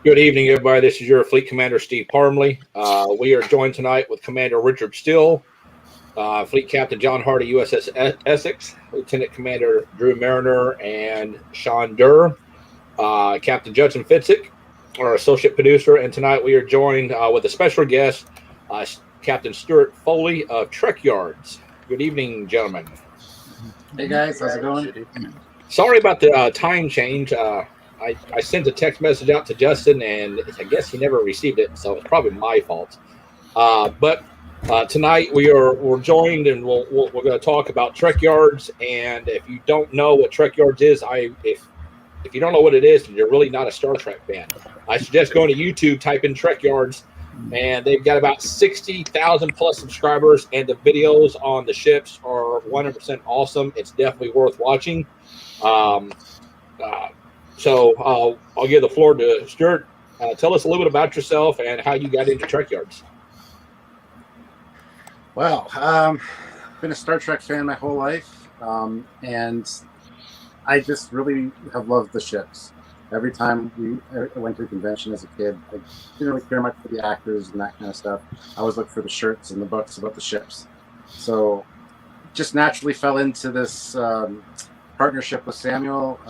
Good evening, everybody. This is your Fleet Commander, Steve Parmley. We are joined tonight with Commander Richard Steele, Fleet Captain John Hardy, USS Essex, Lieutenant Commander Drew Mariner, and Sean Durr, Captain Judson Fitzik, our associate producer. And tonight we are joined with a special guest, Captain Stuart Foley of Trekyards. Good evening, gentlemen. Hey, guys. How's it going? Sorry about the time change. I sent a text message out to Justin, and I guess he never received it, so it's probably my fault. But tonight we're joined, and we're going to talk about Trekyards. And if you don't know what Trekyards is, if you don't know what it is, you're really not a Star Trek fan. I suggest going to YouTube, type in Trekyards, and they've got about 60,000 plus subscribers, and the videos on the ships are 100% awesome. It's definitely worth watching. So I'll give the floor to Stuart. Tell us a little bit about yourself and how you got into Trekyards. Well, been a Star Trek fan my whole life, and I just really have loved the ships. Every time I went to a convention as a kid, I didn't really care much for the actors and that kind of stuff. I always looked for the shirts and the books about the ships. So just naturally fell into this partnership with Samuel,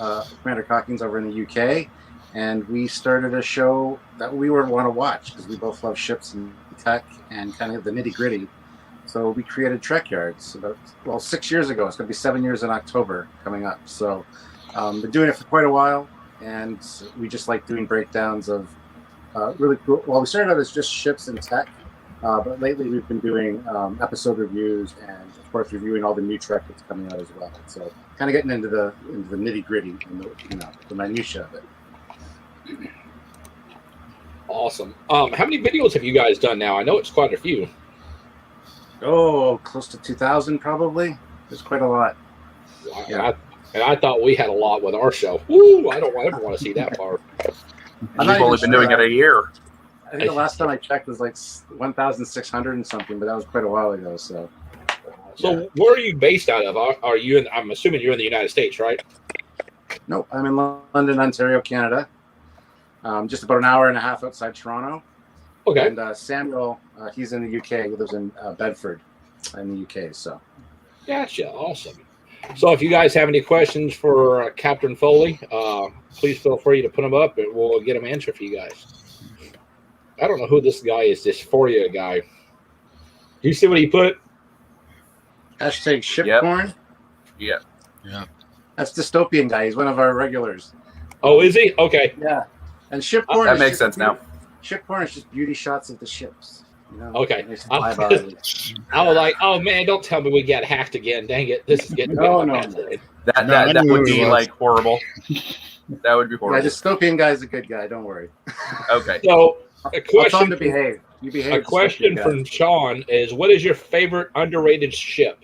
Commander Cockings over in the UK, and we started a show that we would want to watch because we both love ships and tech and kind of the nitty gritty. So we created Trekyards about 6 years ago. It's going to be 7 years in October coming up. So been doing it for quite a while, and we just like doing breakdowns of really cool. Well, we started out as just ships and tech, but lately we've been doing episode reviews and, of course, reviewing all the new Trek that's coming out as well. So kind of getting into the nitty gritty and the minutia of it. Awesome. How many videos have you guys done now? I know it's quite a few. Oh, close to 2,000 probably. There's quite a lot. Yeah. And I thought we had a lot with our show. Woo! I don't ever want to see that far. We've only been doing it a year. I think the last time I checked was like 1,600 and something, but that was quite a while ago. So where are you based out of? Are you in? I'm assuming you're in the United States, right? No, I'm in London, Ontario, Canada. Just about an hour and a half outside Toronto. Okay. And Samuel, he's in the UK. He lives in Bedford, in the UK. So. Gotcha. Awesome. So if you guys have any questions for Captain Foley, please feel free to put them up, and we'll get them answered for you guys. I don't know who this guy is. This Foria guy. Do you see what he put? Hashtag shipcorn. Yep. Yeah. That's Dystopian guy. He's one of our regulars. Oh, is he? Okay. Yeah. And shipcorn. That makes sense now. Shipcorn is just beauty shots of the ships. You know? Okay. I was like, oh man, don't tell me we got hacked again. Dang it. This is getting No. That would be like horrible. That would be horrible. Yeah, Dystopian guy's a good guy. Don't worry. Okay. So a question. I'll tell him to behave. You behave. A question from Sean is, what is your favorite underrated ship?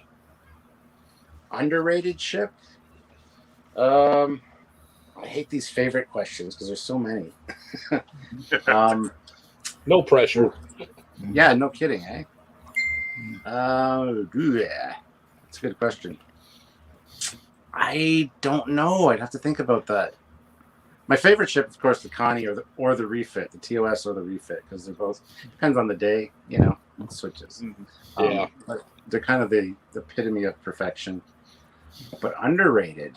Underrated ship? I hate these favorite questions because there's so many. No pressure. Yeah, no kidding, eh? Yeah. That's a good question. I don't know. I'd have to think about that. My favorite ship, of course, the Connie or the refit, the TOS or the refit, because they're both, depends on the day, it switches. Yeah. But they're kind of the epitome of perfection. But underrated.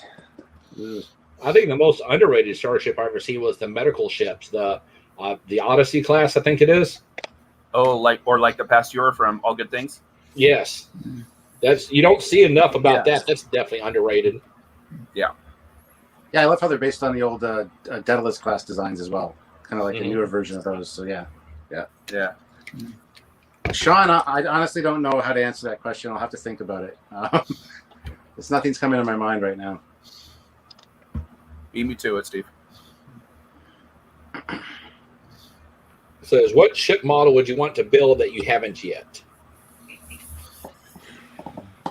Ugh. I think the most underrated starship I ever seen was the medical ships, the Odyssey class, I think it is. Oh, like the Pasteur from All Good Things? Yes. You don't see enough about that. That's definitely underrated. Yeah. Yeah, I love how they're based on the old Daedalus class designs as well. Kind of like a newer version of those. So yeah. Sean, I honestly don't know how to answer that question. I'll have to think about it. Nothing's coming to my mind right now. Beat me to it, Steve. Says, what ship model would you want to build that you haven't yet?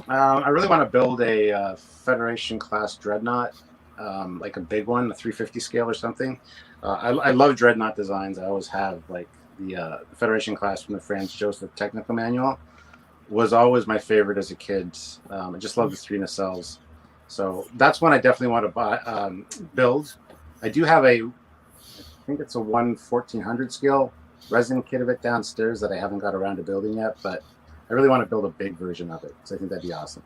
I really want to build a Federation class dreadnought, like a big one, a 350 scale or something. I love dreadnought designs. I always have. Like the Federation class from the Franz Joseph Technical Manual was always my favorite as a kid. I just love the 3 nacelles. So that's one I definitely want to buy, build. I do have a think it's a 1/1400 scale resin kit of it downstairs that I haven't got around to building yet, but I really want to build a big version of it, so I think that'd be awesome.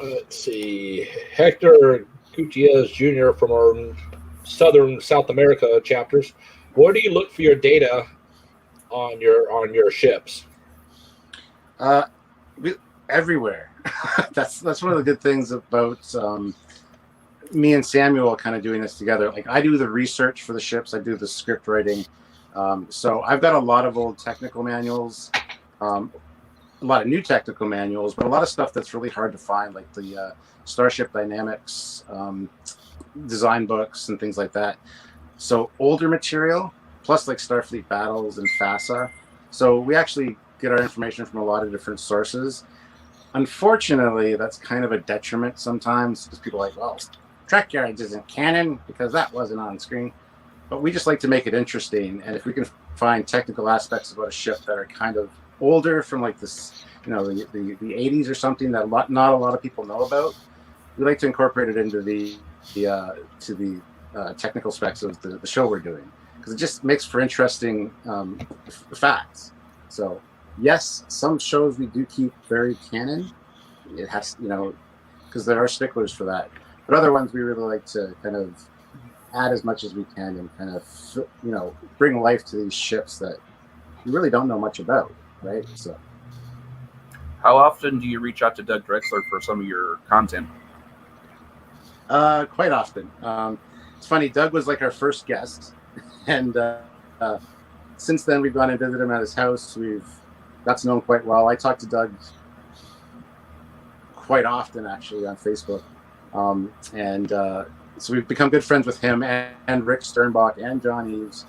Let's see. Hector Gutierrez Jr. from our Southern South America chapters. Where do you look for your data on your ships? Everywhere. That's one of the good things about me and Samuel kind of doing this together. Like, I do the research for the ships, I do the script writing. So I've got a lot of old technical manuals, a lot of new technical manuals, but a lot of stuff that's really hard to find, like the Starship Dynamics design books and things like that. So older material, plus like Starfleet Battles and FASA. So we actually get our information from a lot of different sources. Unfortunately, that's kind of a detriment sometimes, because people are like, well, Trekyards isn't canon because that wasn't on screen. But we just like to make it interesting, and if we can find technical aspects about a ship that are kind of older, from like this, the 80s or something, that not a lot of people know about, we like to incorporate it into the technical specs of the show we're doing, because it just makes for interesting facts. So yes, some shows we do keep very canon. It has, because there are sticklers for that. But other ones we really like to kind of add as much as we can and kind of, bring life to these ships that you really don't know much about, right? So, how often do you reach out to Doug Drexler for some of your content? Quite often. It's funny, Doug was like our first guest, and since then we've gone and visited him at his house. We've got to know him quite well. I talk to Doug quite often, actually, on Facebook. So we've become good friends with him and Rick Sternbach and John Eves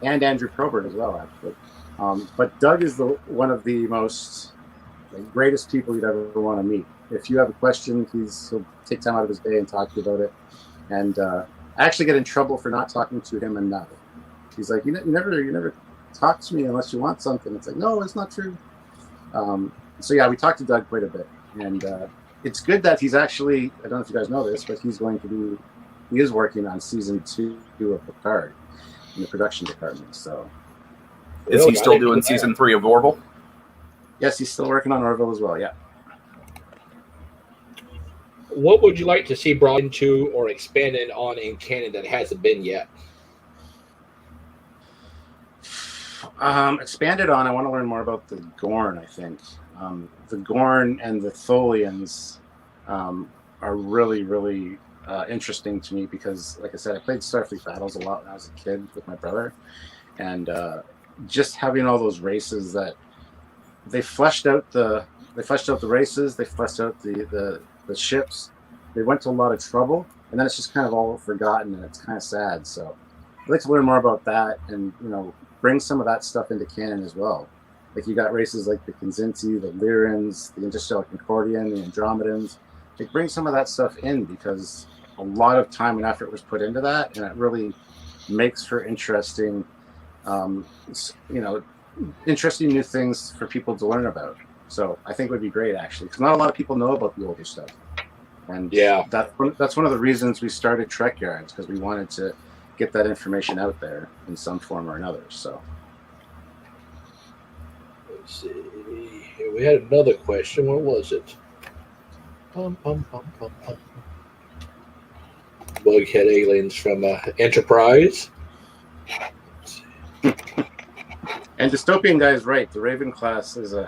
and Andrew Probert as well, actually. But Doug is one of the most greatest people you'd ever want to meet. If you have a question, he'll take time out of his day and talk to you about it. And I actually get in trouble for not talking to him enough. He's like, you never talk to me unless you want something. It's like, no, it's not true. So yeah, we talked to Doug quite a bit, and it's good that he's actually, I don't know if you guys know this, but he is working on season 2 of Picard in the production department. So is he still doing season 3 of Orville? Yes, he's still working on Orville as well. Yeah. What would you like to see brought into or expanded on in canon that hasn't been yet? Expanded on, I want to learn more about the Gorn, I think. The Gorn and the Tholians are really, really interesting to me because, like I said, I played Starfleet Battles a lot when I was a kid with my brother. And just having all those races that they fleshed out the races, they fleshed out the ships. They went to a lot of trouble, and then it's just kind of all forgotten, and it's kind of sad. So I'd like to learn more about that and, bring some of that stuff into canon as well. Like, you got races like the Kinzinti, the Lyrans, the Interstellar Concordian, the Andromedans. Like, bring some of that stuff in, because a lot of time and effort was put into that, and it really makes for interesting, interesting new things for people to learn about. So I think it would be great, actually, because not a lot of people know about the older stuff. And yeah, that's one of the reasons we started Trekyards, because we wanted to get that information out there in some form or another. So let's see. We had another question. What was it? Bughead aliens from Enterprise. And Dystopian guy is right. The Raven class is a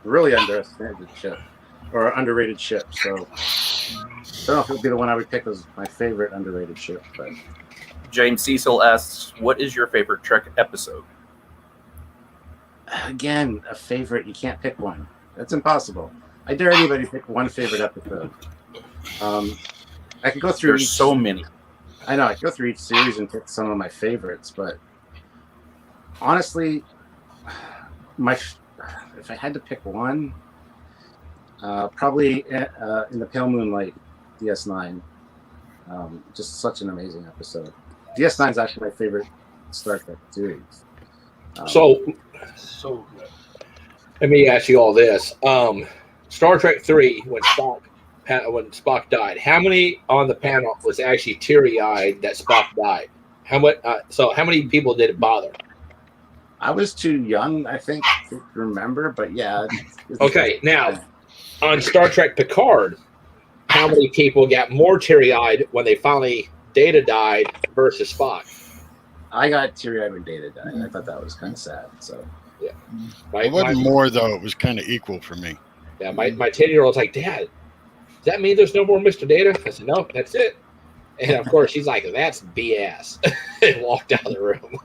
really underestimated ship, or underrated ship. So I don't know if it would be the one I would pick as my favorite underrated ship, but James Cecil asks, what is your favorite Trek episode? Again, a favorite. You can't pick one. That's impossible. I dare anybody pick one favorite episode. I could go through. There's so many. I know. I could go through each series and pick some of my favorites, but honestly, if I had to pick one, probably in the Pale Moonlight, DS9. Just such an amazing episode. DS9 is actually my favorite Star Trek series. So good. Let me ask you all this: Star Trek 3, when Spock died, how many on the panel was actually teary-eyed that Spock died? How much? So how many people did it bother? I was too young, I think, to remember, but yeah. Okay, now on Star Trek Picard, how many people got more teary-eyed when they finally Data died versus Spock? I got teary-eyed when Data died. I thought that was kind of sad. So yeah, it wasn't more though. It was kind of equal for me. Yeah, my 10-year-old's like, Dad, does that mean there's no more Mr. Data? I said, no, that's it. And of course, she's like, that's BS, and walked out of the room.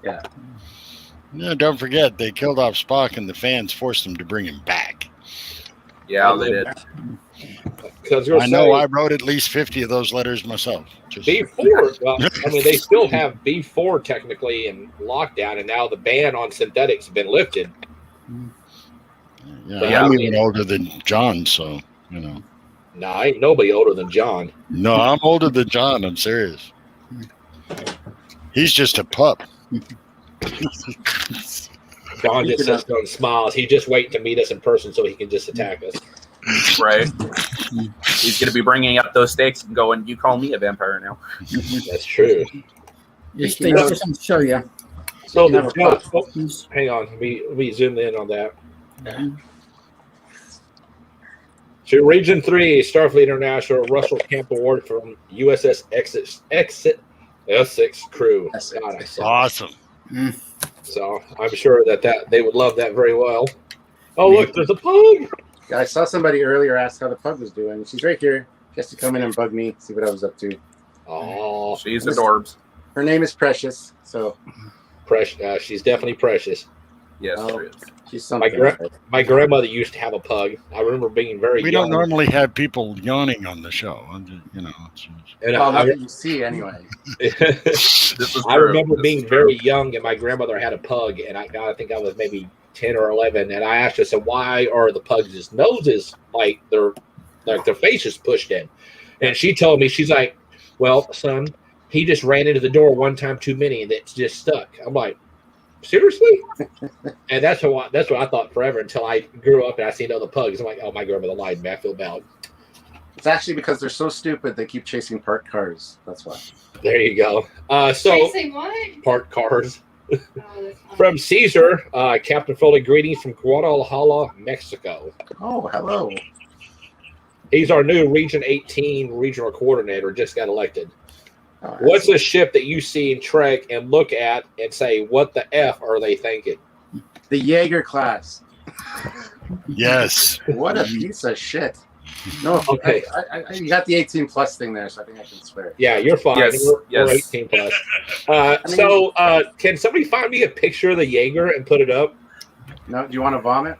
Yeah. No, don't forget they killed off Spock, and the fans forced them to bring him back. Yeah, they did. I know. I wrote at least 50 of those letters myself. B4. Well, I mean, they still have B4 technically in lockdown, and now the ban on synthetics has been lifted. Yeah, I'm even older than John, so you know. Nah, ain't nobody older than John. No, I'm older than John. I'm serious. He's just a pup. John just sits there and smiles. He's just waiting to meet us in person so he can just attack us. Right. He's going to be bringing up those stakes and going, you call me a vampire now. That's true. Just to show you. So the jump, hang on. Let me zoom in on that. Yeah. So Region 3, Starfleet International, Russell Camp Award from USS Essex crew. God, awesome. So I'm sure that they would love that very well. Oh, look, there's a pug. Yeah, I saw somebody earlier ask how the pug was doing. She's right here. She has to come in and bug me, see what I was up to. Oh, she's adorbs. Her name is Precious. So precious. She's definitely precious. Yes, she's something. My grandmother used to have a pug. I remember being very young. We don't normally have people yawning on the show. You know. And not that you see anyway. I remember being very young, and my grandmother had a pug, and I think I was maybe 10 or 11, and I asked her, so why are the pugs' noses like their faces pushed in? And she told me, she's like, well, son, he just ran into the door one time too many, and it's just stuck. I'm like, seriously? And that's what I thought forever until I grew up and I seen other pugs. I'm like, oh, my grandmother lied to me. I feel bad. It's actually because they're so stupid they keep chasing parked cars. That's why. There you go. Chasing what? Parked cars. From Caesar, Captain Foley, greetings from Guadalajara, Mexico. Oh, hello. He's our new Region 18 regional coordinator, just got elected. What's a ship that you see in Trek and look at and say, what the F are they thinking? The Jaeger class. Yes. What a piece of shit. No, okay. You got the 18 plus thing there, so I think I can swear. Yeah, you're fine. Yes. We're 18 plus. So can somebody find me a picture of the Jaeger and put it up? No, do you want to vomit?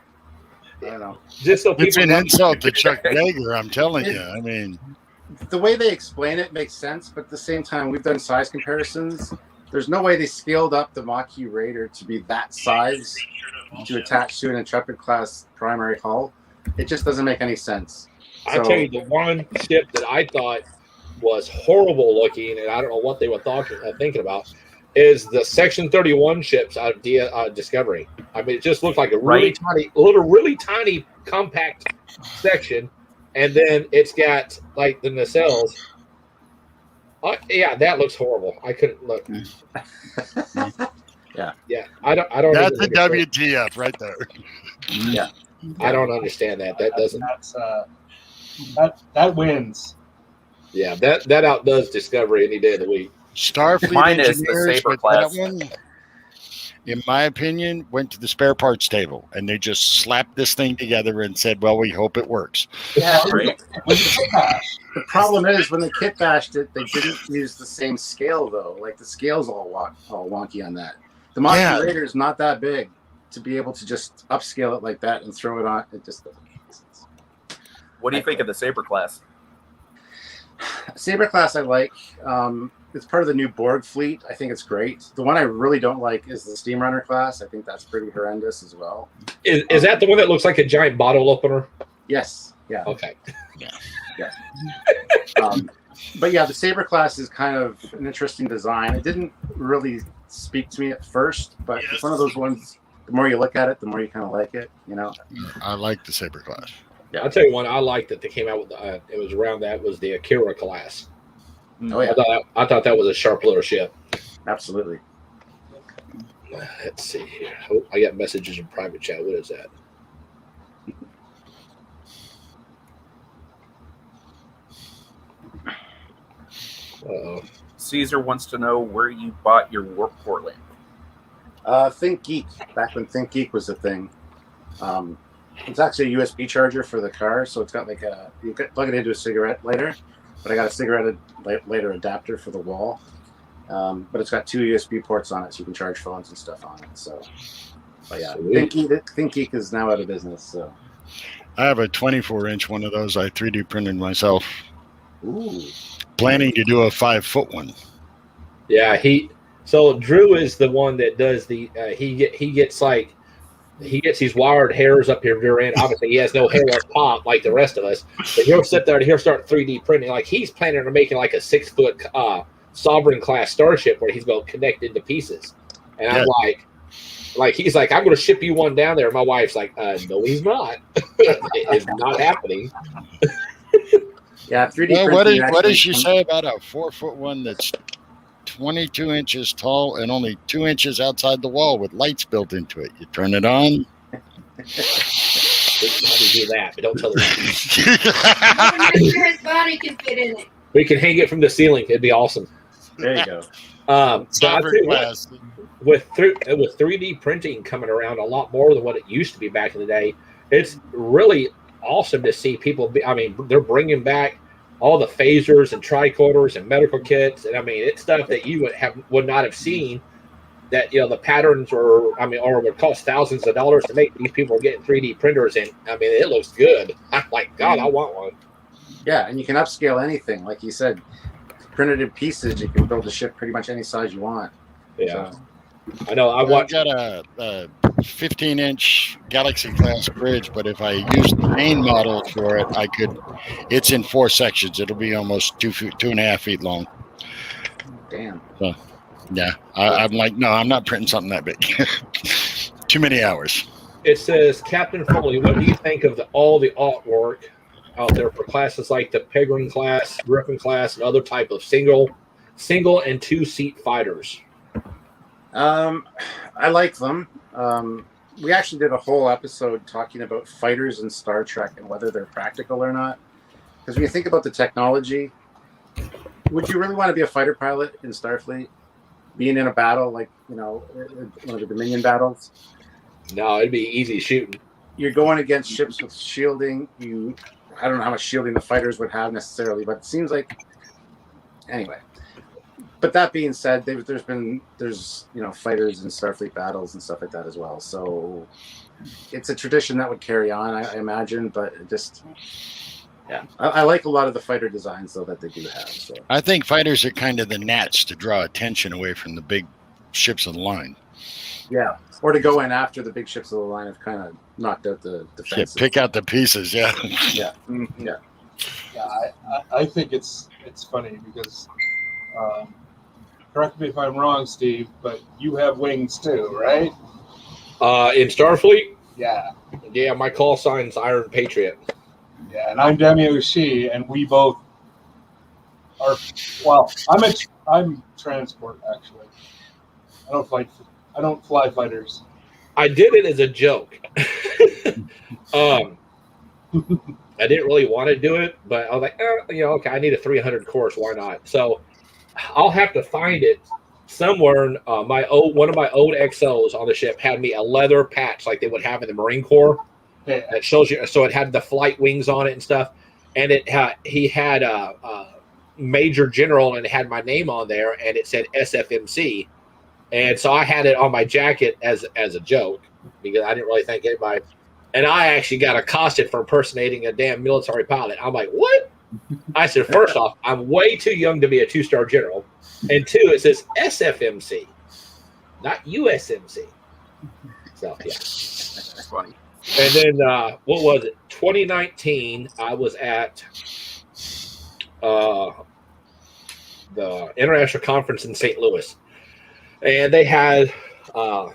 I don't know. Just so people it's an insult to Chuck Yeager, I'm telling you. I mean, the way they explain it makes sense, but at the same time, we've done size comparisons. There's no way they scaled up the Maquis Raider to be that size to attach to an Intrepid class primary hull. It just doesn't make any sense. I tell you, the one ship that I thought was horrible looking, and I don't know what they were thinking about, is the Section 31 ships out of Discovery. I mean, it just looked like a really tiny, compact section, and then it's got like the nacelles. Yeah, that looks horrible. I couldn't look. Yeah. I don't. That's a WTF right there. Yeah. I don't understand that. That doesn't. That wins. Yeah, that outdoes Discovery any day of the week. Starfleet Mine is engineers the Saber with class. that one, in my opinion, went to the spare parts table and they just slapped this thing together and said, "Well, we hope it works." Yeah, the problem is when they kit bashed it, they didn't use the same scale though. Like the scale's all wonky on that. The Maquis Raider is not that big to be able to just upscale it like that and throw it on. It just doesn't make sense. What do you think of the Saber class? Saber class I like. It's part of the new Borg fleet. I think it's great. The one I really don't like is the Steamrunner class. I think that's pretty horrendous as well. Is that the one that looks like a giant bottle opener? Yes. Yeah. Okay. Yeah. But yeah, the Saber class is kind of an interesting design. It didn't really speak to me at first, but it's one of those ones. The more you look at it, the more you kind of like it. You know. I like the Saber class. Yeah, I'll tell you one I liked that they came out with. It was around that was the Akira class. Oh yeah, I thought that was a sharp little ship. absolutely. Let's see here. Oh, I got messages in private chat. What is that? Uh-oh. Caesar wants to know where you bought your warp port lamp. Think Geek. Back when Think Geek was a thing. It's actually a USB charger for the car, so it's got like you can plug it into a cigarette lighter, but I got a cigarette lighter adapter for the wall. But it's got 2 USB ports on it, so you can charge phones and stuff on it. So, but yeah, Think Geek is now out of business. So, I have a 24-inch one of those. I 3D printed myself. ooh, Planning to do a 5-foot one. Yeah, so Drew is the one that does the he gets these wired hairs up here rear end. Obviously, he has no hair up top like the rest of us, but he'll sit there and he'll start 3D printing. Like he's planning on making like a 6-foot Sovereign class starship where he's going to connect into pieces. And I'm like he's like, I'm going to ship you one down there. And my wife's like, no, he's not. It is not happening. yeah, 3D. Well, what does she say about a 4-foot one that's 22 inches tall and only 2 inches outside the wall with lights built into it? You turn it on. We can probably do that, but don't tell her. Make sure his body can fit in it. We can hang it from the ceiling. It'd be awesome. There you go. So I tell you what, with 3D printing coming around a lot more than what it used to be back in the day, it's really awesome to see people. They're bringing back all the phasers and tricorders and medical kits, and it's stuff that you would not have seen. That the patterns or would cost thousands of dollars to make. These people are getting 3D printers, and it looks good. I'm like, God, I want one. Yeah, and you can upscale anything, like you said. Printed in pieces, you can build a ship pretty much any size you want. Yeah, so. I know. I got a 15-inch Galaxy class bridge, but if I use the main model for it, I could. It's in 4 sections. It'll be almost 2.5 feet long. Damn. So, yeah, I'm like, no, I'm not printing something that big. Too many hours. It says, Captain Foley, what do you think of all the artwork out there for classes like the Peregrine class, Griffin class, and other type of single and 2-seat fighters? I like them. We actually did a whole episode talking about fighters in Star Trek and whether they're practical or not. Because when you think about the technology, would you really want to be a fighter pilot in Starfleet? Being in a battle like, one of the Dominion battles? No, it'd be easy shooting. You're going against ships with shielding. I don't know how much shielding the fighters would have necessarily, but it seems like anyway. But that being said, there's fighters in Starfleet battles and stuff like that as well. So it's a tradition that would carry on, I imagine. But it just, yeah, I like a lot of the fighter designs though that they do have. So I think fighters are kind of the gnats to draw attention away from the big ships of the line. Yeah, or to go in after the big ships of the line have kind of knocked out the defenses. Yeah, pick out the pieces. Yeah. Yeah. Yeah. Yeah, I think it's funny because, correct me if I'm wrong, Steve, but you have wings too, right? In Starfleet? Yeah. Yeah, my call sign's Iron Patriot. Yeah, and I'm Demi Shi, and we both are. Well, I'm transport actually. I don't fly fighters. I did it as a joke. I didn't really want to do it, but I was like, okay, I need a 300 course. Why not? So I'll have to find it somewhere. One of my old XOs on the ship had me a leather patch like they would have in the Marine Corps. Yeah. That shows you. So it had the flight wings on it and stuff. And he had a Major General and it had my name on there and it said SFMC. And so I had it on my jacket as a joke because I didn't really think anybody. And I actually got accosted for impersonating a damn military pilot. I'm like, what? I said, first off, I'm way too young to be a 2-star general. And 2, it says SFMC, not USMC. So, yeah. That's funny. And then, what was it? 2019, I was at the International Conference in St. Louis. And they had a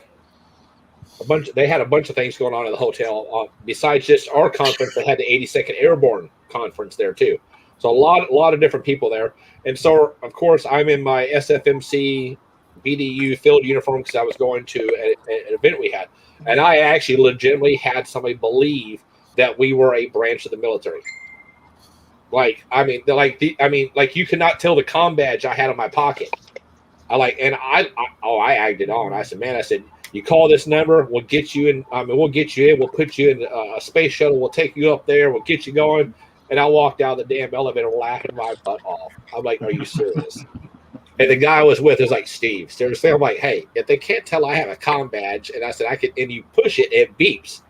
bunch of things going on in the hotel. Besides just our conference, they had the 82nd Airborne Conference there too. So a lot of different people there. And so, of course, I'm in my SFMC BDU field uniform because I was going to an event we had. And I actually legitimately had somebody believe that we were a branch of the military. Like, I mean, you cannot tell the comm badge I had in my pocket. I agged it on. I said, man, you call this number, we'll get you in. We'll get you in. We'll put you in a space shuttle. We'll take you up there. We'll get you going. And I walked out of the damn elevator laughing my butt off. I'm like, are you serious? And the guy I was with is like, Steve, seriously? I'm like, hey, if they can't tell I have a comm badge, and I said, and you push it, it beeps.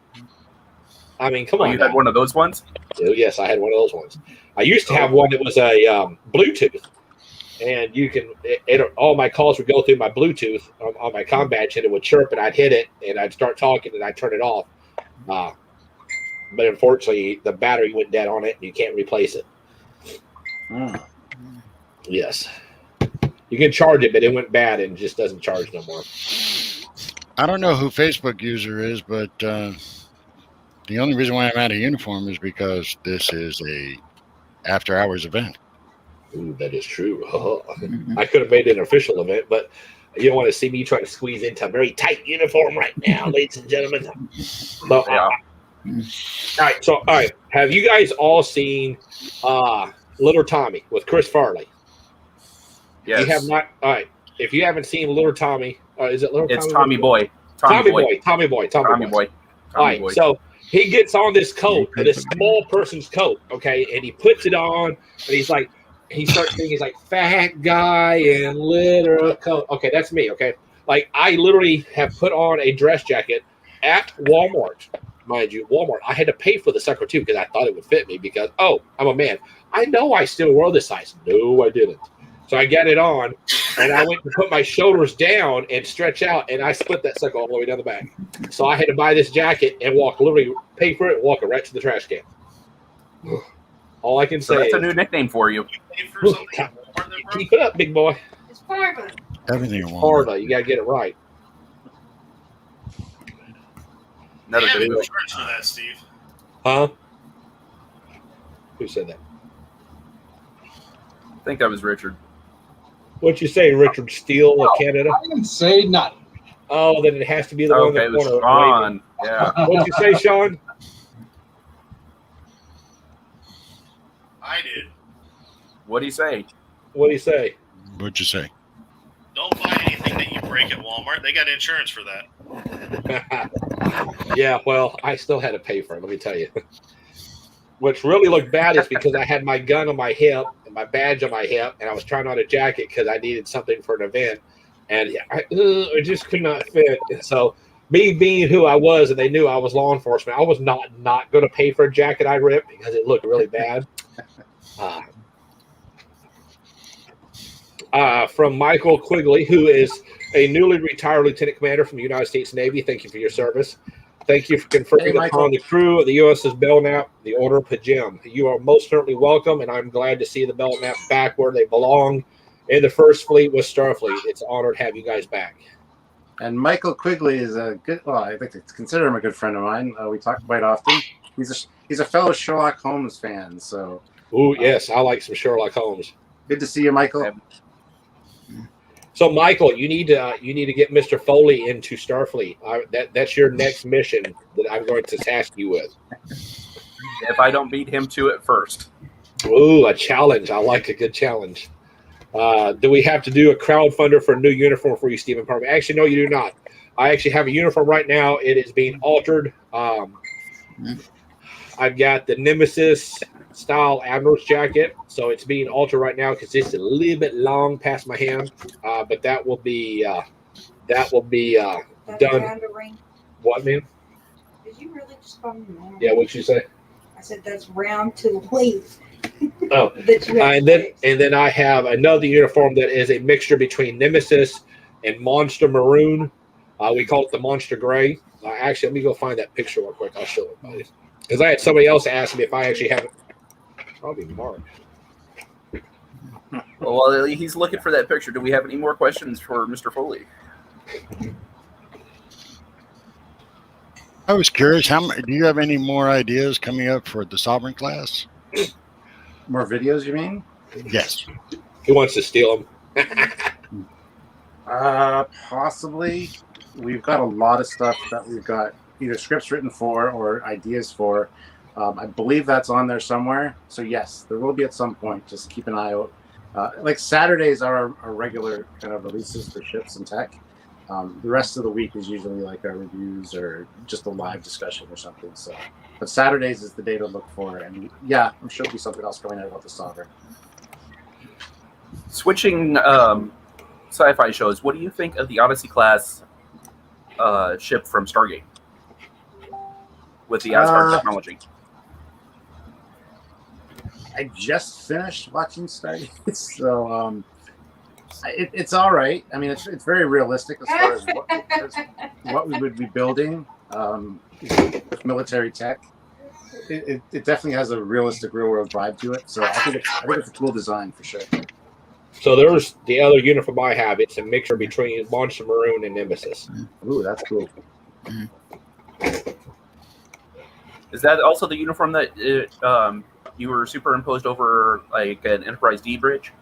I mean, come on. You had one of those ones? Yes, I had one of those ones. I used to have one that was a Bluetooth. And you can, all my calls would go through my Bluetooth on my comm badge, and it would chirp, and I'd hit it, and I'd start talking, and I'd turn it off. But unfortunately, the battery went dead on it, and you can't replace it. Yes. You can charge it, but it went bad and just doesn't charge no more. I don't know who Facebook user is, but the only reason why I'm out of uniform is because this is a after-hours event. Ooh, that is true. I could have made it an official event, but you don't want to see me trying to squeeze into a very tight uniform right now, ladies and gentlemen. So, Yeah. All right. Have you guys all seen Little Tommy with Chris Farley? Yes. You have not. All right. If you haven't seen Little Tommy, is it Little Tommy? It's Tommy Boy. Tommy Boy. All right. So he gets on this coat, this small person's coat, okay, and he puts it on, and he's like, he starts saying he's like fat guy in little coat. Okay, that's me. Okay, like I literally have put on a dress jacket at Walmart, mind you, Walmart. I had to pay for the sucker too because I thought it would fit me because I'm a man. I know I still wore this size. No, I didn't. So I got it on, and I went to put my shoulders down and stretch out, and I split that sucker all the way down the back. So I had to buy this jacket and literally pay for it, and walk it right to the trash can. All I can say that's is, a new nickname for you. Keep it up, big boy. It's Parmley. Everything in Walmart. Florida, you gotta get it right. Another Yeah, good movie. insurance for that, Steve. Huh? Who said that? I think that was Richard. What'd you say, Richard Steele of Canada? I didn't say nothing. Oh, then it has to be the one Okay, it in the was corner. Sean. Yeah. What'd you say, Sean? I did. What'd he say? What'd he say? What'd you say? Don't buy anything that you break at Walmart. They got insurance for that. Yeah, well, I still had to pay for it, let me tell you. Which really looked bad is because I had my gun on my hip and my badge on my hip, and I was trying on a jacket because I needed something for an event, and it just could not fit. And so, me being who I was, and they knew I was law enforcement, I was not going to pay for a jacket I ripped because it looked really bad. From Michael Quigley, who is a newly retired lieutenant commander from the United States Navy. Thank you for your service. Thank you for conferring upon the crew of the USS Belknap the Order of Pajim. You are most certainly welcome, and I'm glad to see the Belknap back where they belong in the First Fleet with Starfleet. It's an honor to have you guys back. And Michael Quigley is a good. Well, I like to consider him a good friend of mine. We talk quite often. He's a fellow Sherlock Holmes fan. So, Yes, I like some Sherlock Holmes. Good to see you, Michael. So, Michael, you need to get Mr. Foley into Starfleet. That's your next mission that I'm going to task you with. If I don't beat him to it first. Ooh, a challenge. I like a good challenge. Do we have to do a crowdfunder for a new uniform for you, Stephen Parmley? Actually, no, you do not. I actually have a uniform right now. It is being altered. I've got the Nemesis style Admiral's jacket, so it's being altered right now because it's a little bit long past my hand. But that will be done. What, man? Did you really just call me mom? Yeah, what'd you say? I said that's round to the waist. Oh, That you have and then I have another uniform that is a mixture between Nemesis and Monster Maroon. We call it the Monster Gray. Actually, let me go find that picture real quick. I'll show it. Because I had somebody else ask me if I actually have it. Probably Mark. Well, he's looking for that picture. Do we have any more questions for Mr. Foley? I was curious, do you have any more ideas coming up for the Sovereign class? More videos, you mean? Yes. He wants to steal them. Possibly. We've got a lot of stuff that we've got either scripts written for or ideas for. I believe that's on there somewhere. So yes, there will be at some point. Just keep an eye out. Like Saturdays are our regular kind of releases for ships and tech. The rest of the week is usually like our reviews or just a live discussion or something. So, but Saturdays is the day to look for. And yeah, I'm sure there'll be something else going out about the Sovereign. Switching sci-fi shows, what do you think of the Odyssey class ship from Stargate with the Asgard technology? I just finished watching Stargate, so it's all right. I mean, it's very realistic as far as what we would be building with military tech. It definitely has a realistic, real-world vibe to it. So I think it's a cool design for sure. So there's the other uniform I have. It's a mixture between Monster Maroon and Nemesis. Ooh, that's cool. Is that also the uniform that you were superimposed over like an Enterprise D bridge?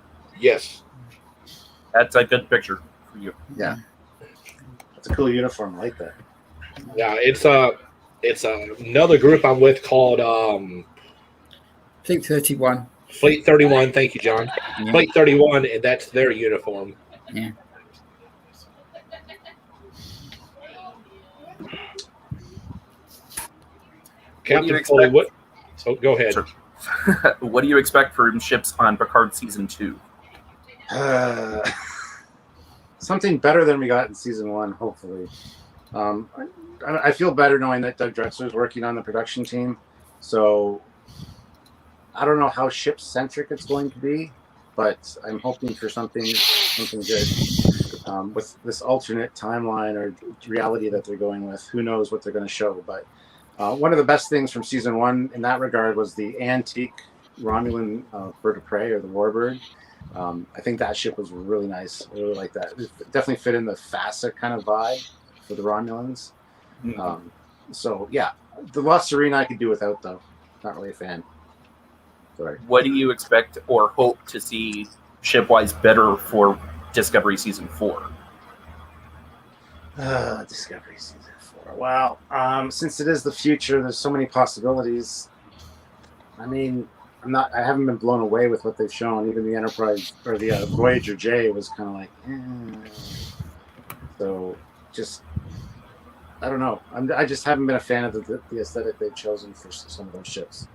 Yes. That's a good picture for you. Yeah, that's a cool uniform. I like that. Yeah, it's another group I'm with called Fleet 31. Fleet 31. Thank you, John. Yeah. Fleet 31, and that's their uniform. Yeah. Captain Foley, what? Oh, go ahead. Sure. What do you expect from ships on Picard season 2? Something better than we got in season 1, hopefully. I feel better knowing that Doug Drexler is working on the production team. So I don't know how ship centric it's going to be, but I'm hoping for something good. With this alternate timeline or reality that they're going with, who knows what they're going to show. But one of the best things from season 1 in that regard was the antique Romulan bird of prey, or the warbird. I think that ship was really nice. I really like that. It definitely fit in the FASA kind of vibe for the Romulans. So yeah, the Lost Serena I could do without, though. Not really a fan. Sorry. What do you expect or hope to see ship-wise better for Discovery season 4? Discovery season 4. Wow. Since it is the future, there's so many possibilities. I mean, I haven't been blown away with what they've shown. Even the Enterprise or the Voyager J was kind of like, So, just I don't know. I just haven't been a fan of the aesthetic they've chosen for some of those ships.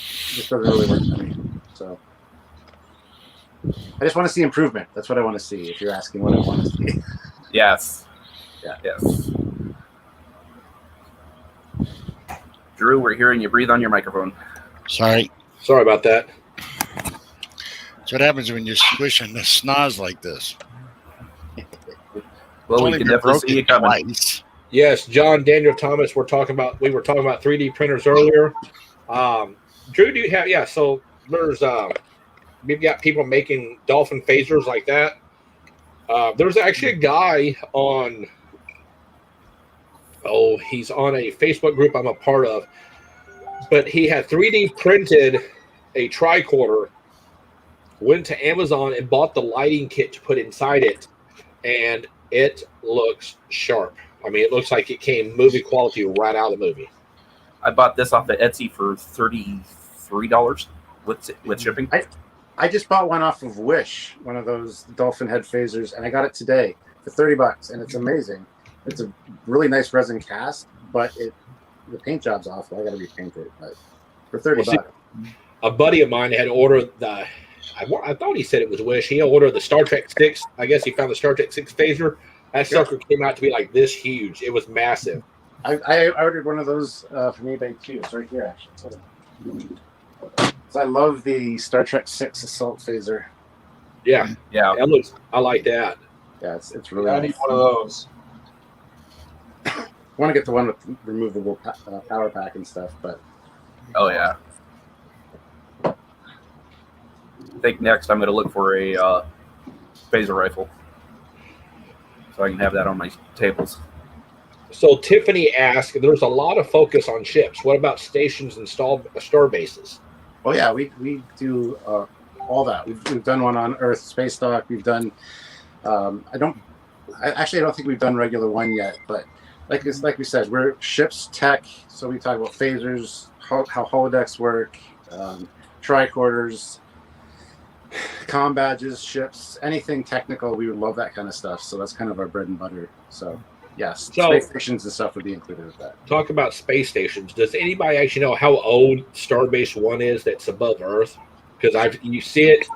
Just doesn't really work for me. So, I just want to see improvement. That's what I want to see. If you're asking what I want to see. Yes. Yeah. Yes. Drew, we're hearing you breathe on your microphone. Sorry. Sorry about that. That's what happens when you're squishing the snaz like this. Well, we It's can only been definitely see you coming. twice. Yes, John Daniel Thomas. We were talking about 3D printers earlier. Drew, do you have? Yeah. So there's we've got people making dolphin phasers like that. There's actually a guy on. Oh, he's on a Facebook group I'm a part of, but he had 3D printed a tricorder. Went to Amazon and bought the lighting kit to put inside it, and it looks sharp. I mean, it looks like it came movie quality right out of the movie. I bought this off of Etsy for $33 with shipping. I just bought one off of Wish, one of those dolphin head phasers, and I got it today for $30, and it's amazing. It's a really nice resin cast, but the paint job's awful. I got to repaint it, but for $30. A buddy of mine had ordered the. I thought he said it was Wish. He ordered the Star Trek 6. I guess he found the Star Trek 6 phaser. That sucker came out to be like this huge. It was massive. I ordered one of those from eBay too. It's right here, actually. So I love the Star Trek 6 assault phaser. Yeah. Yeah. That looks. I like that. Yeah, it's really. I need one of those. I want to get the one with removable power pack and stuff, but. Oh yeah. I think next I'm going to look for a phaser rifle, so I can have that on my tables. So Tiffany asked, there's a lot of focus on ships. What about stations and star bases? Oh yeah, we do all that. We've done one on Earth space dock. We've done. I don't think we've done regular one yet, but like we said, we're ships tech. So we talk about phasers, how holodecks work, tricorders, comm badges, ships, anything technical. We would love that kind of stuff. So that's kind of our bread and butter. So yes, space stations and stuff would be included with that. Talk about space stations. Does anybody actually know how old Starbase 1 is that's above Earth? Because you see it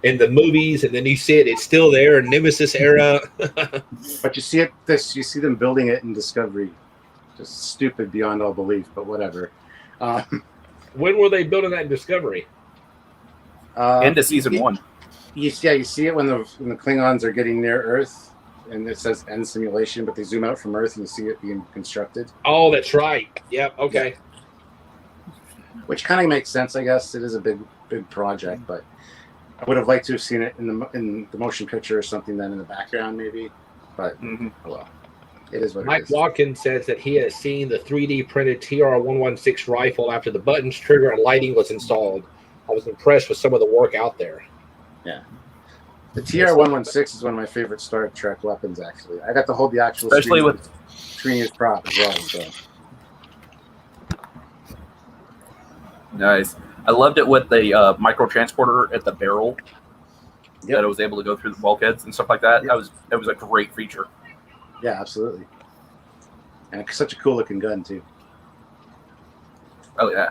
in the movies, and then you see it's still there in Nemesis era. But you see you see them building it in Discovery. Just stupid beyond all belief, but whatever. When were they building that in Discovery? Into season 1. You see it when the Klingons are getting near Earth, and it says end simulation, but they zoom out from Earth and you see it being constructed. Oh, that's right. Yep. Okay. Yeah. Which kind of makes sense, I guess. It is a big project, but I would have liked to have seen it in the motion picture or something then in the background, maybe. But well, it is what Mike it is. Watkins says that he has seen the 3D printed TR-116 rifle after the buttons, trigger, and lighting was installed. I was impressed with some of the work out there. Yeah. The TR-116 is one of my favorite Star Trek weapons, actually. I got to hold the actual Especially with Trini's prop as well. So. Nice. I loved it with the micro transporter at the barrel. Yep. That it was able to go through the bulkheads and stuff like that. Yep. That was a great feature. Yeah, absolutely. And it's such a cool looking gun too. Oh yeah.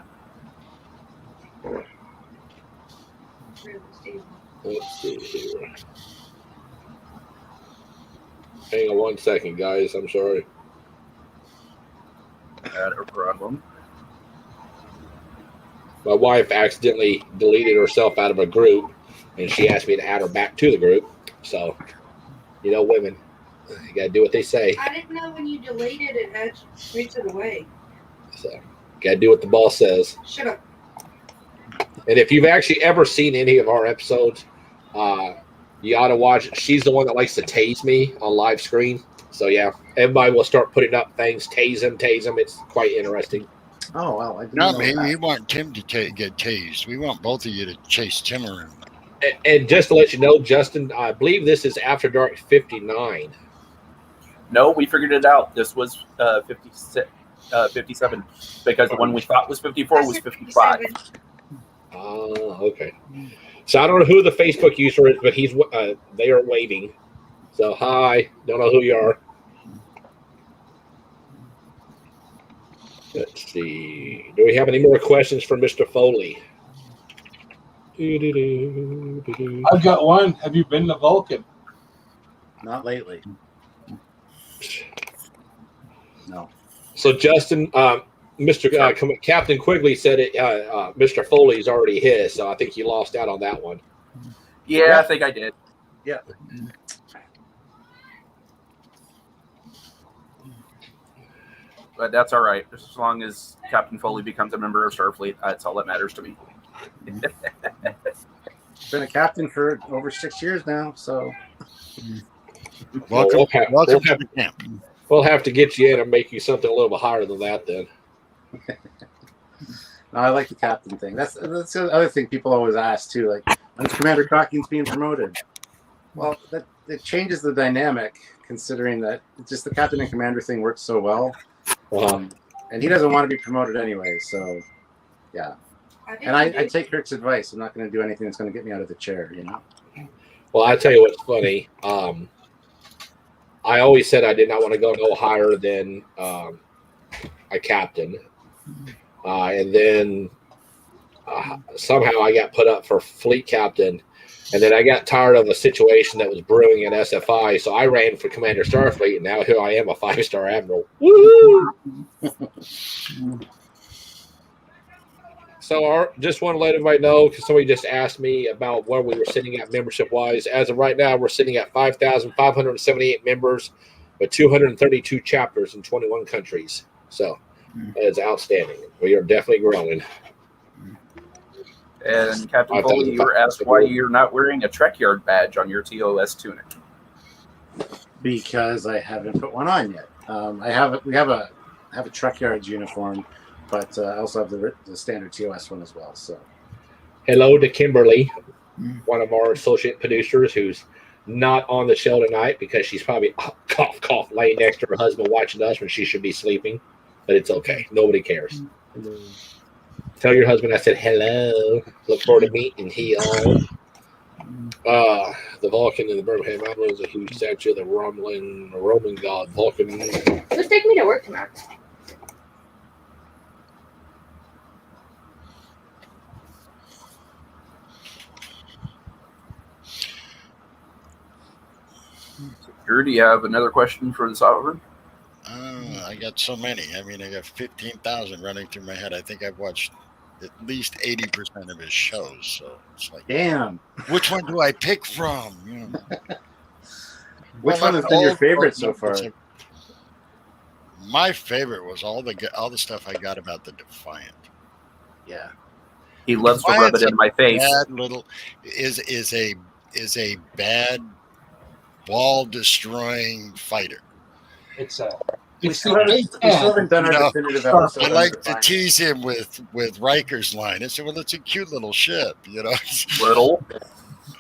Let's see here. Hang on 1 second, guys. I'm sorry. Not a problem. My wife accidentally deleted herself out of a group, and she asked me to add her back to the group. So, women, you got to do what they say. I didn't know when you deleted it, how tweets it away. So, got to do what the boss says. Shut up. And if you've actually ever seen any of our episodes, you ought to watch it. She's the one that likes to tase me on live screen. So, yeah, everybody will start putting up things, tase him. It's quite interesting. Oh, well. I didn't No, know man, that. we want Tim to get tased. We want both of you to chase Tim around. And just to let you know, Justin, I believe this is After Dark 59. No, we figured it out. This was 57 because the one we thought was 54 was 55. Oh, okay. So I don't know who the Facebook user is, but they are waving. So hi, don't know who you are. Let's see. Do we have any more questions for Mr. Foley? I've got one. Have you been to Vulcan? Not lately. No. So Justin, Captain Quigley said it. Mr. Foley's already his, so I think you lost out on that one. Yeah, I think I did. Yeah. But that's all right. Just as long as Captain Foley becomes a member of Starfleet, that's all that matters to me. Been a captain for over 6 years now, so. Welcome to the camp. We'll have to get you in and make you something a little bit higher than that then. No, I like the captain thing. That's the other thing people always ask too. Like, when's Commander Crocking's being promoted? Well, it changes the dynamic, considering that just the captain and commander thing works so well. And he doesn't want to be promoted anyway, so yeah. And I take Kirk's advice. I'm not going to do anything that's going to get me out of the chair, Well, I tell you what's funny. I always said I did not want to go no higher than a captain. And then somehow I got put up for fleet captain. And then I got tired of the situation that was brewing at SFI. So I ran for Commander Starfleet. And now here I am, a 5-star Admiral. Woo! So just want to let everybody know, because somebody just asked me about where we were sitting at membership-wise. As of right now, we're sitting at 5,578 members with 232 chapters in 21 countries. So that is outstanding. We are definitely growing. And Captain Foley, you were asked why you're not wearing a Trekyard badge on your TOS tunic. Because I haven't put one on yet. We have a Trekyards uniform, but I also have the standard TOS one as well. So hello to Kimberly, one of our associate producers who's not on the show tonight because she's probably cough laying next to her husband watching us when she should be sleeping. But it's okay. Nobody cares. Tell your husband I said hello. Look forward to meeting him. The Vulcan in the Birmingham Admiral is a huge statue of the Roman god Vulcan. Just take me to work tomorrow. Do you have another question for the Sovereign? I got so many. I mean, I got 15,000 running through my head. I think I've watched at least 80% of his shows. So it's like, Damn. which one do I pick from? Which one has been your favorite so far? My favorite was all the stuff I got about the Defiant. Yeah. He loves to rub it in my face. Bad little is a bad ball destroying fighter. It's We still haven't done our definitive episode. I like to tease him with Riker's line. I said, "Well, it's a cute little ship, you know." Little.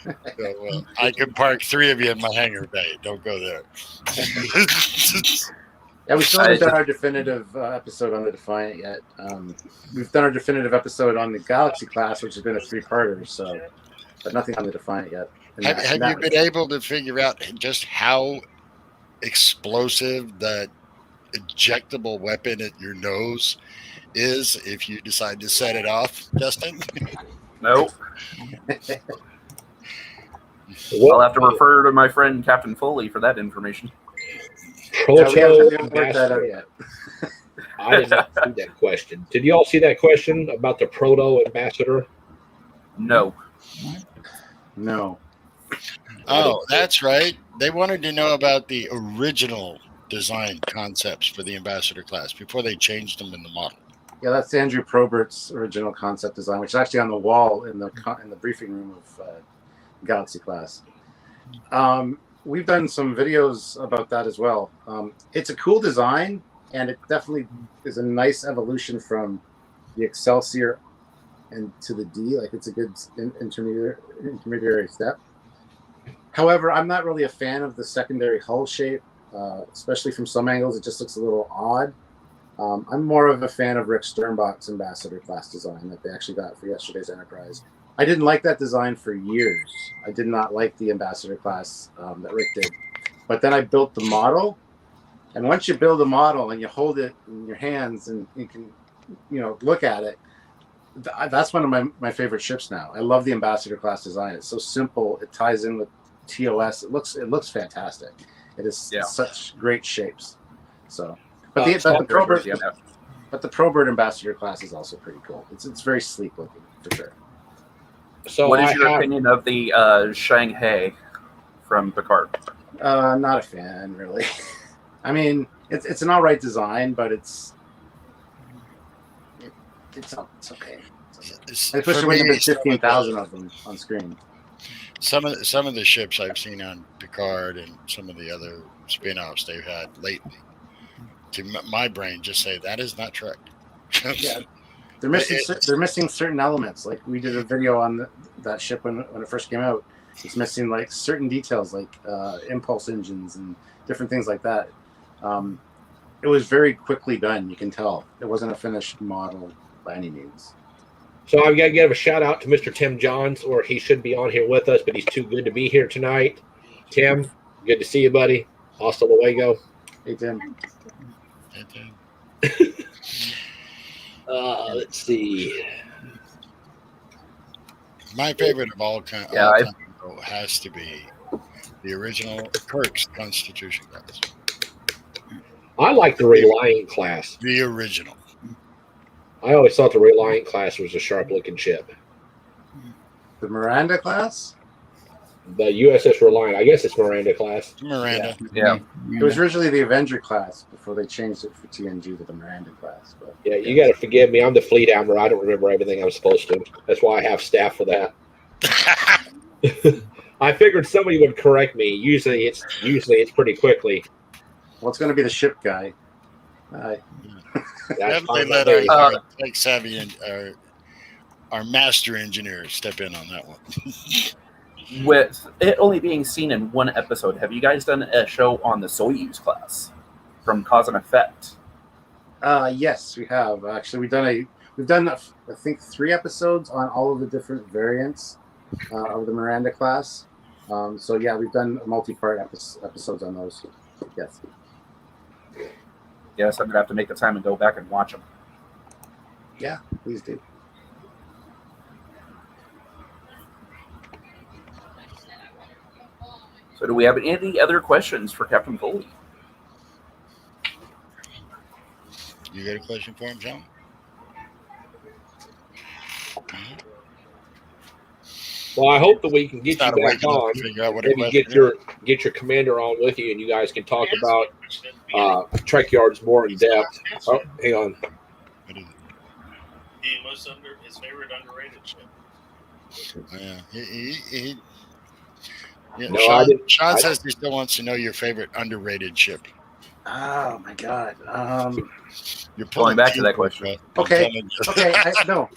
So, I can park 3 of you in my hangar bay. Don't go there. Yeah, we still haven't done our definitive episode on the Defiant yet. We've done our definitive episode on the Galaxy class, which has been a 3-parter, so but nothing on the Defiant yet. Have you been able to figure out just how explosive that ejectable weapon at your nose is if you decide to set it off, Justin? Nope. I'll have to refer to my friend Captain Foley for that information. Proto haven't worked that out yet. I did not see that question. Did you all see that question about the Proto Ambassador? No. No. Oh, that's right. They wanted to know about the original design concepts for the Ambassador class before they changed them in the model. Yeah, that's Andrew Probert's original concept design, which is actually on the wall in the briefing room of Galaxy class. We've done some videos about that as well. It's a cool design, and it definitely is a nice evolution from the Excelsior and to the D. Like, it's a good intermediary step. However, I'm not really a fan of the secondary hull shape, especially from some angles. It just looks a little odd. I'm more of a fan of Rick Sternbach's Ambassador class design that they actually got for yesterday's Enterprise. I didn't like that design for years. I did not like the Ambassador class that Rick did. But then I built the model, and once you build a model and you hold it in your hands and you can, look at it, that's one of my favorite ships now. I love the Ambassador class design. It's so simple. It ties in with TOS. It looks fantastic. It is such great shapes. So, but the Probert Ambassador class is also pretty cool. It's very sleek looking for sure. So what is your opinion of the Shanghai from Picard? Not a fan, really. I mean, it's an all right design, but it's okay. Especially when there's 15,000 of them on screen. Some of the ships I've seen on Picard and some of the other spin-offs they've had lately, to my brain, just say that is not Trek. Yeah, they're missing certain elements. Like, we did a video on that ship when it first came out. It's missing like certain details, like impulse engines and different things like that. It was very quickly done. You can tell it wasn't a finished model by any means. So I've got to give a shout out to Mr. Tim Johns, or he should be on here with us, but he's too good to be here tonight. Tim, good to see you, buddy. Hasta luego. Hey, Tim. Hey, Tim. Let's see. My favorite of all time has to be the original Kirk's Constitution class. I like the Reliant class. The original. I always thought the Reliant class was a sharp-looking ship. The Miranda class? The USS Reliant. I guess it's Miranda class. Miranda. Yeah. It was originally the Avenger class before they changed it for TNG to the Miranda class. But Yeah, you got to forgive me. I'm the fleet admiral. I don't remember everything I'm supposed to. That's why I have staff for that. I figured somebody would correct me. Usually it's pretty quickly. Well, it's going to be the ship guy. Definitely let our tech savvy and our master engineer step in on that one. With it only being seen in one episode, have you guys done a show on the Soyuz class from Cause and Effect? Yes, we have. Actually, we've done I think 3 episodes on all of the different variants of the Miranda class. So yeah, we've done multi-part episodes on those. Yes. Yes, I'm gonna have to make the time and go back and watch them. Yeah, please do. So, do we have any other questions for Captain Foley? You got a question for him, John? Well, I hope that we can get It's not you back awake enough on. to figure out what a Maybe question get your commander on with you, and you guys can talk about Trekyards more in depth. Oh, hang on. What is it? His favorite underrated ship. Yeah, yeah, No, I didn't. Sean says he still wants to know your favorite underrated ship. Oh my God. You're Going back to that question. Okay. Okay.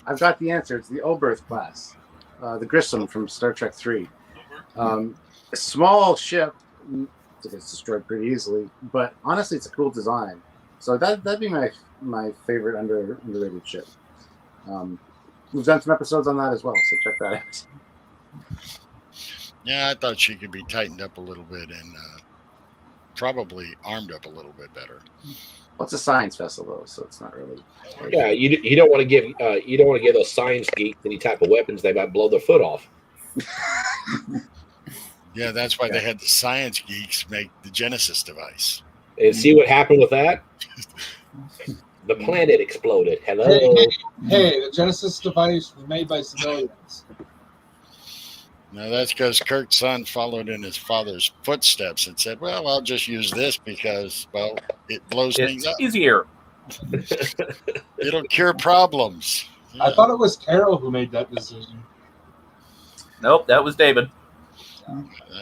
I've got the answer. It's the Oberth class, the Grissom from Star Trek 3. A small ship, it gets destroyed pretty easily, but honestly, it's a cool design. So that'd be my favorite underrated ship. We've done some episodes on that as well, so check that out. Yeah, I thought she could be tightened up a little bit and probably armed up a little bit better. Well, it's a science vessel though, so it's not really. Yeah, you don't want to give those science geeks any type of weapons. They might blow their foot off. Yeah, that's why they had the science geeks make the Genesis device. And see what happened with that? The planet exploded. Hello. Hey, the Genesis device was made by civilians. Now that's because Kirk's son followed in his father's footsteps and said, well, I'll just use this because, well, it blows things It's up. easier. It'll cure problems. I thought it was Carol who made that decision. Nope, that was David.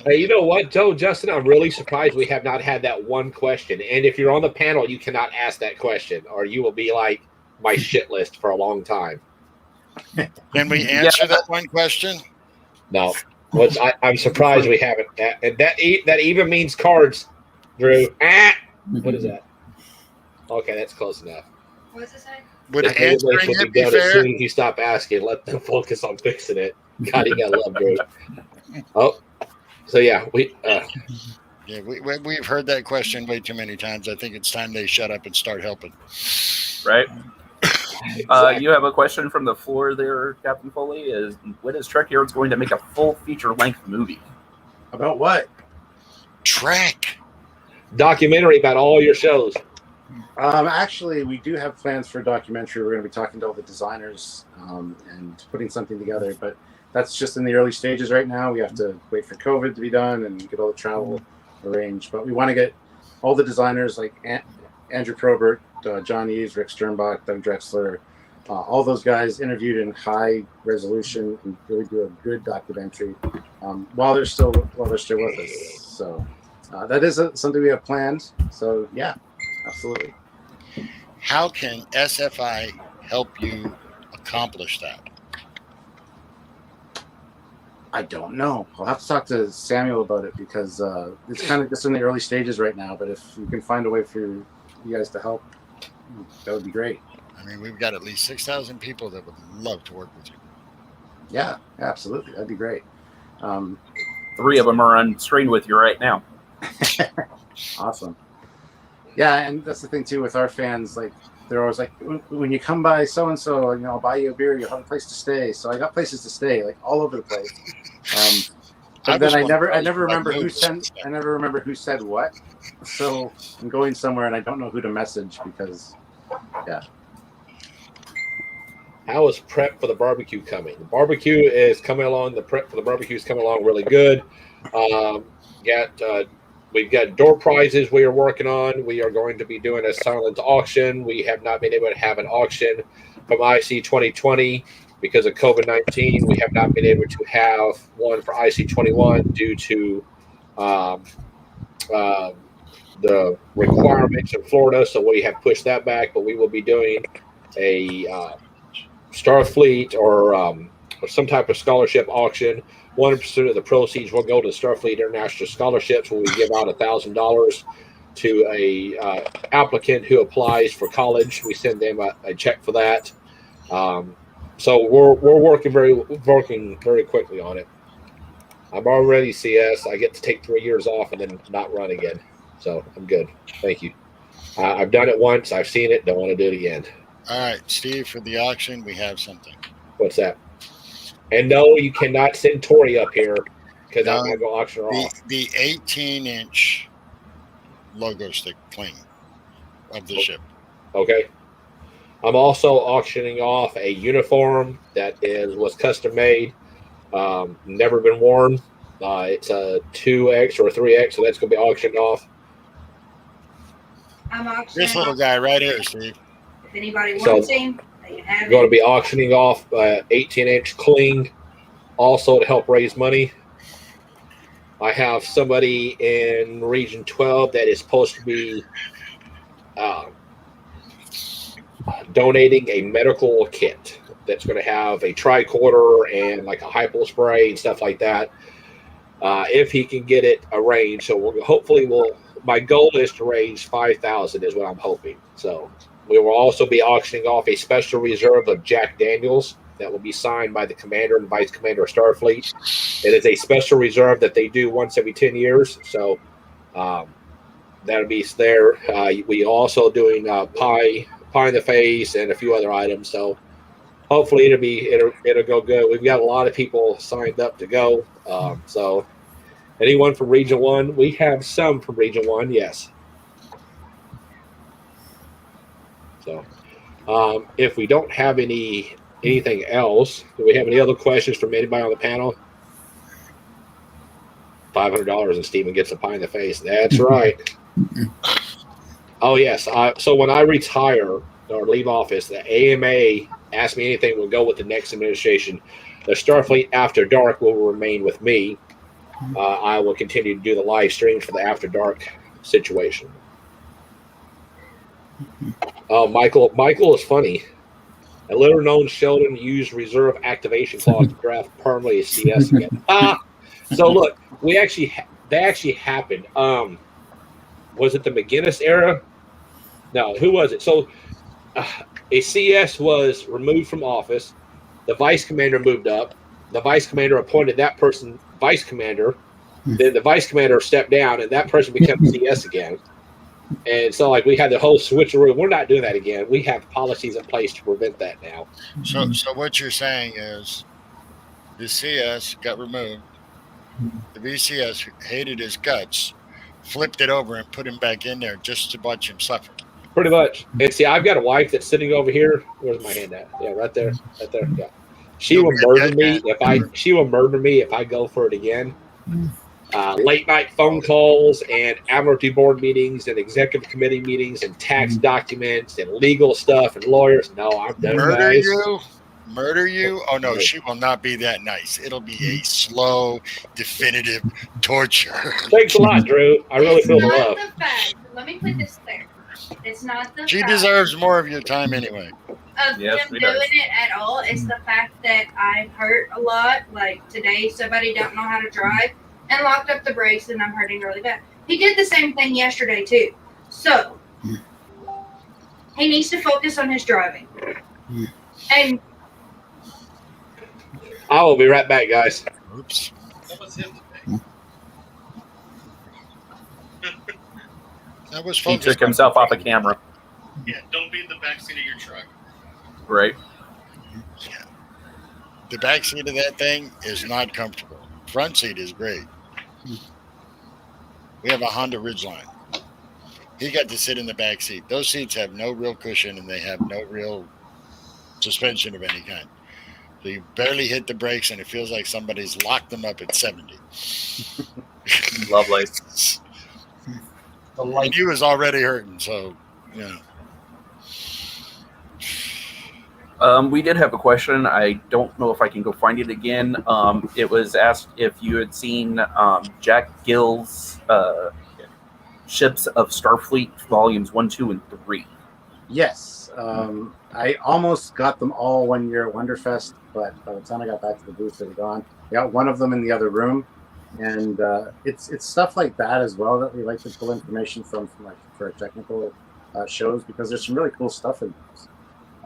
Hey, you know what, Joe, Justin? I'm really surprised we have not had that one question. And if you're on the panel, you cannot ask that question, or you will be like my shit list for a long time. Can we answer that one question? No, I'm surprised we haven't. And that even means cards, Drew. What is that? Okay, that's close enough. What does it say? Would The answering database will it be done as fair? soon as you stop asking. Let them focus on fixing it. God, you gotta love Drew. Oh, so yeah, Yeah, we've heard that question way too many times. I think it's time they shut up and start helping. Right? You have a question from the floor there, Captain Foley. When is Trekyards going to make a full feature-length movie? About what? Trek. documentary about all your shows. Actually, we do have plans for a documentary. We're going to be talking to all the designers and putting something together, but that's just in the early stages right now. We have to wait for COVID to be done and get all the travel arranged. But we want to get all the designers like Andrew Probert, John Eves, Rick Sternbach, Doug Drexler, all those guys interviewed in high resolution and really do a good documentary while they're still with us. So that is something we have planned. So yeah, absolutely. How can SFI help you accomplish that? I don't know. I'll have to talk to Samuel about it because it's kind of just in the early stages right now. But if you can find a way for you guys to help, that would be great. I mean, we've got at least 6,000 people that would love to work with you. Yeah, absolutely. That'd be great. 3 of them are on screen with you right now. Awesome. Yeah, and that's the thing too with our fans. Like, they're always like, when you come by so and so, I'll buy you a beer. You'll have a place to stay. So I got places to stay, like all over the place. But then I never remember who sent. I never remember who said what. So I'm going somewhere and I don't know who to message because, yeah. How is prep for the barbecue coming? The barbecue is coming along. The prep for the barbecue is coming along really good. We've got door prizes we are working on. We are going to be doing a silent auction. We have not been able to have an auction from IC 2020 because of COVID-19. We have not been able to have one for IC 21 due to the requirements in Florida. So we have pushed that back, but we will be doing a Starfleet or some type of scholarship auction. 100% of the proceeds will go to Starfleet International Scholarships, where we give out $1,000 to a applicant who applies for college. We send them a check for that. So we're working very quickly on it. I'm already CS. I get to take 3 years off and then not run again. So I'm good. Thank you. I've done it once. I've seen it. Don't want to do it again. All right, Steve, for the auction, we have something. What's that? And no, you cannot send Tori up here because I'm No, going to go auction her off. The 18-inch logo stick cling of the ship. Okay. I'm also auctioning off a uniform that was custom made, never been worn. It's a 2X or a 3X, so that's going to be auctioned off. I'm auctioning. This little guy right here, Steve. If anybody wants him, they can have Going to it. be auctioning off 18-inch cling, also to help raise money. I have somebody in Region 12 that is supposed to be donating a medical kit that's going to have a tricorder and like a hypo spray and stuff like that. If he can get it arranged, so my goal is to raise 5,000 is what I'm hoping. So we will also be auctioning off a special reserve of Jack Daniels that will be signed by the commander and vice commander of Starfleet. It is a special reserve that they do once every 10 years. So that'll be there. We also doing pie in the face and a few other items. So hopefully it'll go good. We've got a lot of people signed up to go. So anyone from Region 1? We have some from Region 1, yes. So if we don't have anything else, do we have any other questions from anybody on the panel? $500 and Stephen gets a pie in the face. That's right. Oh, yes. So when I retire or leave office, the AMA ask me anything will go with the next administration. The Starfleet After Dark will remain with me. I will continue to do the live streams for the After Dark situation. Oh, Michael is funny. A little known Sheldon used reserve activation clause to draft Parmley as CS again. So look, that actually happened. Was it the McGinnis era? No, who was it? So a CS was removed from office. The vice commander moved up. The vice commander appointed that person vice commander. Then the vice commander stepped down, and that person became CS again. And so, like, we had the whole switcheroo. We're not doing that again. We have policies in place to prevent that now. So what you're saying is the CS got removed. The VCS hated his guts, flipped it over, and put him back in there just to watch him suffer. Pretty much. And see, I've got a wife that's sitting over here. Where's my hand at? Yeah, right there. Right there. Yeah. She will murder me if I go for it again. Late night phone calls and Admiralty board meetings and executive committee meetings and tax documents and legal stuff and lawyers. No, I'm done. Murder you? Oh no, she will not be that nice. It'll be a slow, definitive torture. Thanks a lot, Drew. I really feel the love. Not the fact. Let me put this there. It's not the She fact deserves more of your time anyway. of him doing it at all. It's the fact that I'm hurt a lot. Like today, somebody don't know how to drive and locked up the brakes, and I'm hurting really bad. He did the same thing yesterday too. So he needs to focus on his driving. And I will be right back, guys. Oops. That was him today. That was He took himself off of camera. Yeah, don't be in the backseat of your truck. Right. Yeah. The back seat of that thing is not comfortable. Front seat is great. We have a Honda Ridgeline. He got to sit in the back seat. Those seats have no real cushion and they have no real suspension of any kind. So you barely hit the brakes and it feels like somebody's locked them up at 70. Lovely. And he was already hurting, so yeah. We did have a question. I don't know if I can go find it again. It was asked if you had seen Jack Gill's Ships of Starfleet volumes 1, 2, and 3. Yes. I almost got them all one year at Wonderfest, but by the time I got back to the booth, they were gone. I got one of them in the other room, and it's stuff like that as well that we like to pull information from like for technical shows, because there's some really cool stuff in those.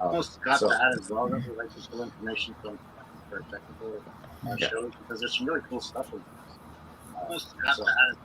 Almost got that as well that we like to pull information from for technical shows, because there's some really cool stuff in those. Almost got that.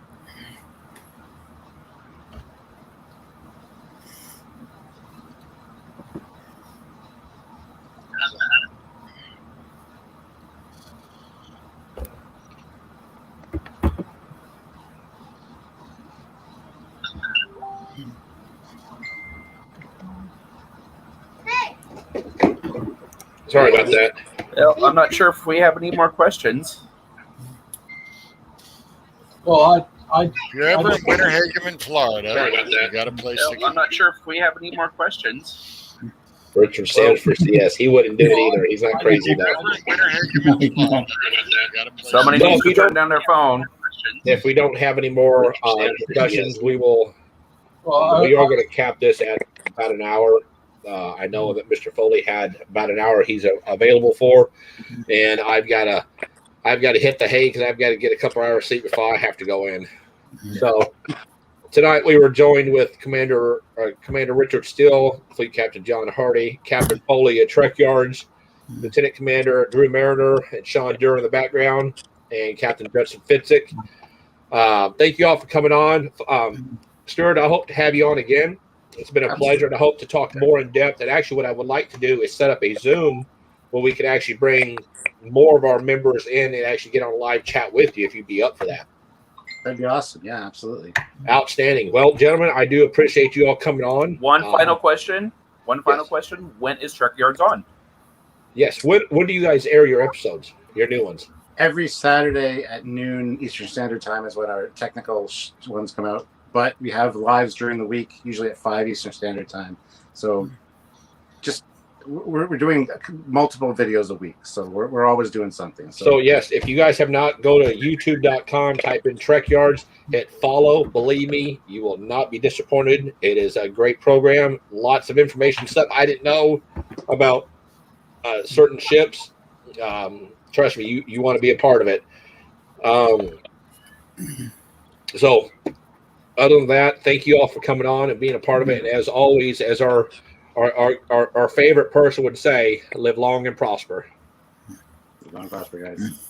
Sorry about that. Well, I'm not sure if we have any more questions. Well, If you're ever in Winter Haven, Florida, Sorry about that. you got a place to I'm not sure if we have any more questions. Richard Sanders for CS. He wouldn't do it either. He's not crazy enough. Winter Haven, Florida, you got a place Somebody No, needs if we to turn don't- down their phone. If we don't have any more discussions, we will. well, We are going to cap this at about an hour. I know that Mr. Foley had about an hour he's available for, and I've got to hit the hay because I've got to get a couple hours sleep before I have to go in. So tonight we were joined with Commander Richard Steele, Fleet Captain John Hardy, Captain Foley at Trekyards, Lieutenant Commander Drew Mariner, and Sean Durr in the background, and Captain Judson Fitzik. Thank you all for coming on. Stuart, I hope to have you on again. It's been a pleasure, and I hope to talk more in depth. And actually, what I would like to do is set up a Zoom where we could actually bring more of our members in and actually get on a live chat with you if you'd be up for that. That'd be awesome. Yeah, absolutely. Outstanding. Well, gentlemen, I do appreciate you all coming on. One final question. Question. When is Trekyards on? Yes. When do you guys air your episodes, your new ones? Every Saturday at noon Eastern Standard Time is when our technical ones come out. But we have lives during the week, usually at 5 Eastern Standard Time. So just we're doing multiple videos a week. So we're always doing something. So yes, if you guys have not, go to youtube.com, type in Trekyards, hit follow. Believe me, you will not be disappointed. It is a great program. Lots of information, stuff I didn't know about certain ships. Trust me, you want to be a part of it. So other than that, thank you all for coming on and being a part of it. And as always, as our favorite person would say, live long and prosper. Live long and prosper, guys.